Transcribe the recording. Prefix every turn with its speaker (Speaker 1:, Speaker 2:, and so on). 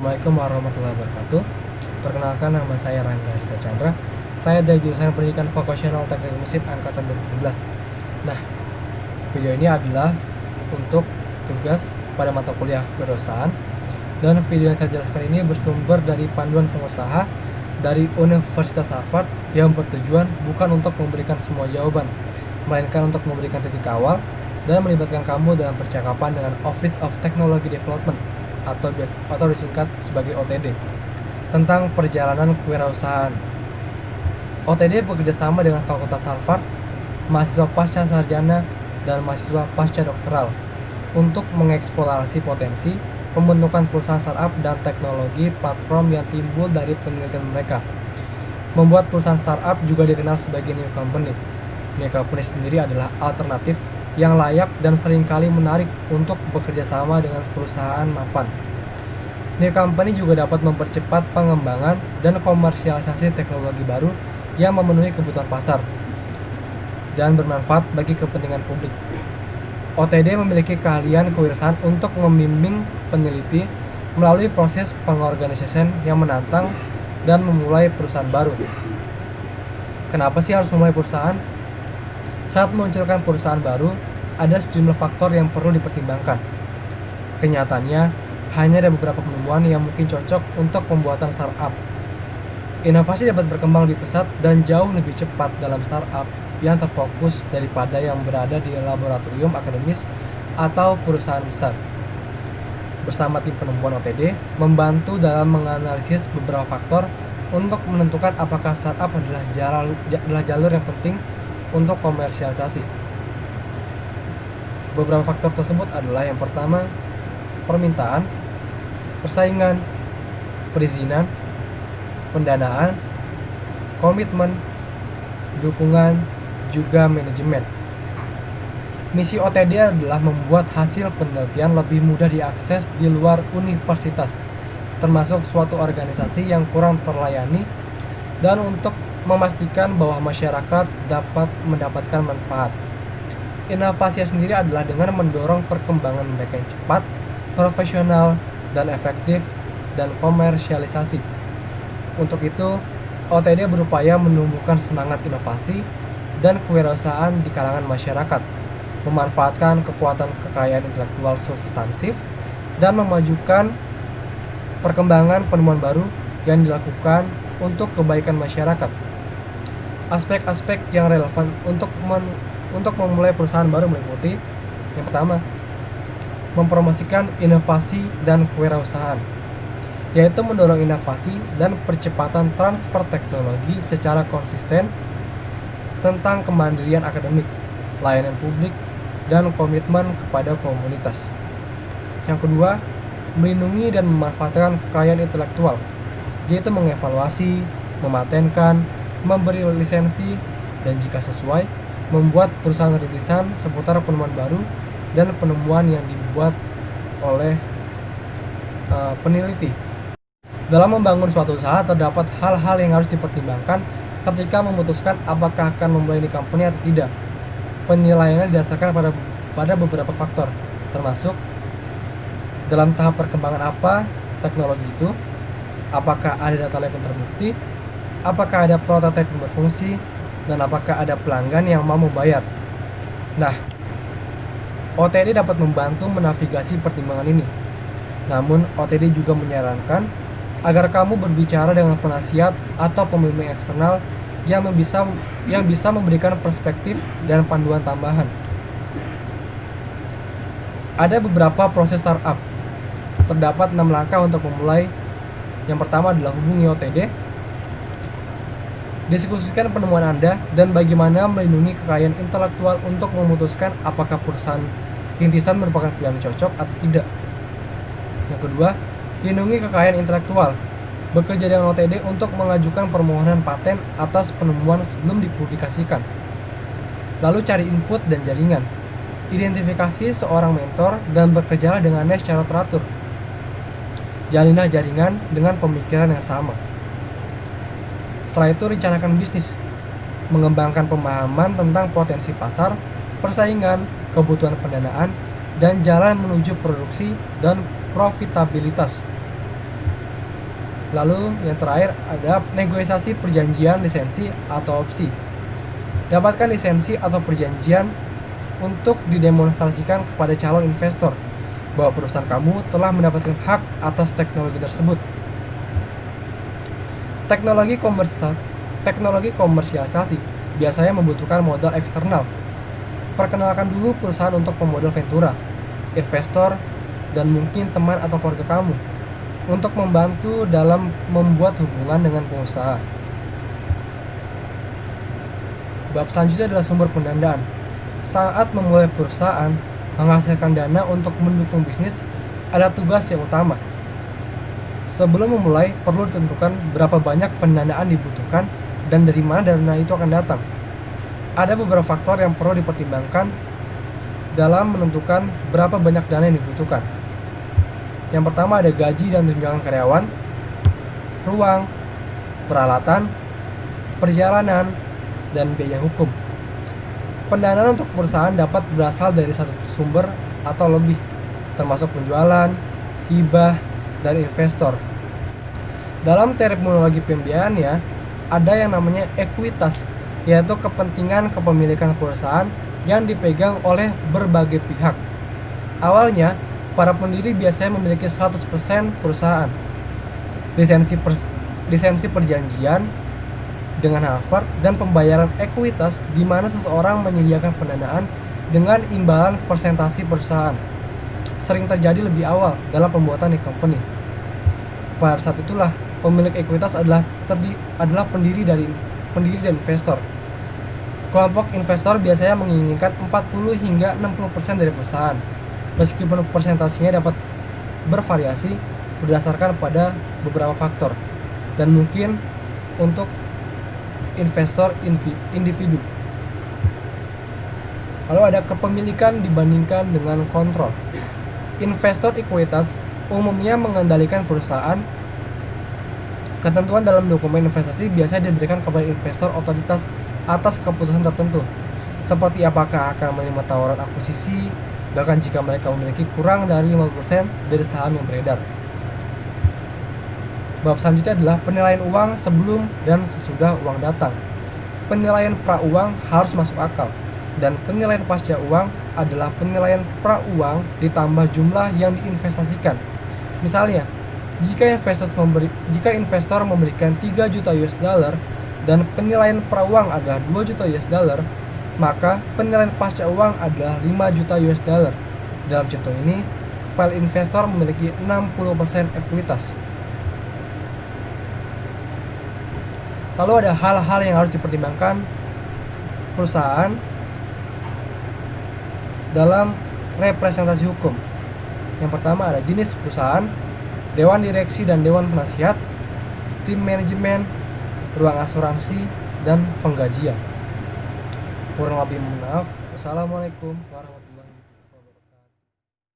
Speaker 1: Assalamualaikum warahmatullahi wabarakatuh. Perkenalkan, nama saya Rangga Hita Chandra. Saya dari jurusan Pendidikan Vokasional Teknik Mesin angkatan 2017. Nah, video ini adalah untuk tugas pada mata kuliah kewirausahaan. Dan video yang saya jelaskan ini bersumber dari panduan pengusaha dari Universitas Harvard yang bertujuan bukan untuk memberikan semua jawaban, melainkan untuk memberikan titik awal dan melibatkan kamu dalam percakapan dengan Office of Technology Development atau disingkat sebagai OTD tentang perjalanan kewirausahaan. OTD bekerjasama dengan Fakultas Harvard, mahasiswa pasca sarjana, dan mahasiswa pasca doktoral untuk mengeksplorasi potensi pembentukan perusahaan startup dan teknologi platform yang timbul dari penelitian mereka. Membuat perusahaan startup juga dikenal sebagai new company. New company sendiri adalah alternatif yang layak dan seringkali menarik untuk bekerja sama dengan perusahaan mapan. New company juga dapat mempercepat pengembangan dan komersialisasi teknologi baru yang memenuhi kebutuhan pasar dan bermanfaat bagi kepentingan publik. OTD memiliki keahlian kewirausahaan untuk membimbing peneliti melalui proses pengorganisasian yang menantang dan memulai perusahaan baru. Kenapa sih harus memulai perusahaan? Saat meluncurkan perusahaan baru, ada sejumlah faktor yang perlu dipertimbangkan. Kenyataannya, hanya ada beberapa penemuan yang mungkin cocok untuk pembuatan startup. Inovasi dapat berkembang lebih pesat dan jauh lebih cepat dalam startup yang terfokus daripada yang berada di laboratorium akademis atau perusahaan besar. Bersama tim penemuan OTD, membantu dalam menganalisis beberapa faktor untuk menentukan apakah startup adalah jalur yang penting untuk komersialisasi. Beberapa faktor tersebut adalah yang pertama, permintaan, persaingan, perizinan, pendanaan, komitmen, dukungan, juga manajemen. Misi OTD adalah membuat hasil penelitian lebih mudah diakses di luar universitas, termasuk suatu organisasi yang kurang terlayani, dan untuk memastikan bahwa masyarakat dapat mendapatkan manfaat. Inovasi sendiri adalah dengan mendorong perkembangan mereka yang cepat, profesional, dan efektif, dan komersialisasi. Untuk itu, OTD berupaya menumbuhkan semangat inovasi dan kewirausahaan di kalangan masyarakat, memanfaatkan kekuatan kekayaan intelektual substansif, dan memajukan perkembangan penemuan baru yang dilakukan untuk kebaikan masyarakat. Aspek-aspek yang relevan untuk memulai perusahaan baru meliputi yang pertama, mempromosikan inovasi dan kewirausahaan, yaitu mendorong inovasi dan percepatan transfer teknologi secara konsisten tentang kemandirian akademik, layanan publik, dan komitmen kepada komunitas. Yang kedua, melindungi dan memanfaatkan kekayaan intelektual, yaitu mengevaluasi, mematenkan, memberi lisensi, dan jika sesuai, membuat perusahaan rilisan seputar penemuan baru dan penemuan yang dibuat oleh peneliti. Dalam membangun suatu usaha, terdapat hal-hal yang harus dipertimbangkan ketika memutuskan apakah akan memulai company atau tidak. Penilaiannya didasarkan pada beberapa faktor, termasuk dalam tahap perkembangan apa teknologi itu, apakah ada data lab yang terbukti, apakah ada prototipe yang berfungsi, dan apakah ada pelanggan yang mau membayar. Nah, OTD dapat membantu menavigasi pertimbangan ini. Namun, OTD juga menyarankan agar kamu berbicara dengan penasihat atau pembimbing eksternal yang bisa memberikan perspektif dan panduan tambahan. Ada beberapa proses startup. Terdapat 6 langkah untuk memulai. Yang pertama adalah hubungi OTD. Diskusikan penemuan Anda dan bagaimana melindungi kekayaan intelektual untuk memutuskan apakah perusahaan rintisan merupakan pilihan cocok atau tidak. Yang kedua, lindungi kekayaan intelektual. Bekerja dengan OTD untuk mengajukan permohonan paten atas penemuan sebelum dipublikasikan. Lalu cari input dan jaringan. Identifikasi seorang mentor dan bekerjalah dengannya secara teratur. Jalinlah jaringan dengan pemikiran yang sama. Setelah itu rencanakan bisnis. Mengembangkan pemahaman tentang potensi pasar, persaingan, kebutuhan pendanaan, dan jalan menuju produksi dan profitabilitas. Lalu yang terakhir ada negosiasi perjanjian lisensi atau opsi. Dapatkan lisensi atau perjanjian untuk didemonstrasikan kepada calon investor bahwa perusahaan kamu telah mendapatkan hak atas teknologi tersebut. Teknologi komersialisasi biasanya membutuhkan modal eksternal. Perkenalkan dulu perusahaan untuk pemodal ventura, investor, dan mungkin teman atau keluarga kamu untuk membantu dalam membuat hubungan dengan pengusaha. Bab selanjutnya adalah sumber pendanaan. Saat memulai perusahaan, menghasilkan dana untuk mendukung bisnis adalah tugas yang utama. Sebelum memulai, perlu ditentukan berapa banyak pendanaan dibutuhkan dan dari mana dana itu akan datang. Ada beberapa faktor yang perlu dipertimbangkan dalam menentukan berapa banyak dana yang dibutuhkan. Yang pertama ada gaji dan tunjangan karyawan, ruang, peralatan, perjalanan, dan biaya hukum. Pendanaan untuk perusahaan dapat berasal dari satu sumber atau lebih, termasuk penjualan, hibah, dan investor. Dalam terminologi pembiayaan ya, ada yang namanya ekuitas, yaitu kepentingan kepemilikan perusahaan yang dipegang oleh berbagai pihak. Awalnya, para pendiri biasanya memiliki 100% perusahaan. Lisensi perjanjian dengan Harvard dan pembayaran ekuitas di mana seseorang menyediakan pendanaan dengan imbalan persentase perusahaan. Sering terjadi lebih awal dalam pembuatan e-company. Pada saat itulah pemilik ekuitas adalah pendiri dan investor. Kelompok investor biasanya menginginkan 40 hingga 60% dari perusahaan. Meskipun persentasenya dapat bervariasi berdasarkan pada beberapa faktor dan mungkin untuk investor individu. Lalu ada kepemilikan dibandingkan dengan kontrol. Investor ekuitas umumnya mengendalikan perusahaan. Ketentuan dalam dokumen investasi biasanya diberikan kepada investor otoritas atas keputusan tertentu, seperti apakah akan menerima tawaran akuisisi, bahkan jika mereka memiliki kurang dari 50% dari saham yang beredar. Bab selanjutnya adalah penilaian uang sebelum dan sesudah uang datang. Penilaian pra-uang harus masuk akal, dan penilaian pasca uang adalah penilaian pra-uang ditambah jumlah yang diinvestasikan. Misalnya, jika investor memberikan 3 juta US dollar dan penilaian pra-uang adalah 2 juta US dollar, maka penilaian pasca uang adalah 5 juta US dollar. Dalam contoh ini, file investor memiliki 60% ekuitas. Lalu ada hal-hal yang harus dipertimbangkan perusahaan dalam representasi hukum. Yang pertama ada jenis perusahaan, dewan direksi dan dewan penasihat, tim manajemen, ruang asuransi, dan penggajian. Kurang lebih maaf. Wassalamualaikum warahmatullahi wabarakatuh.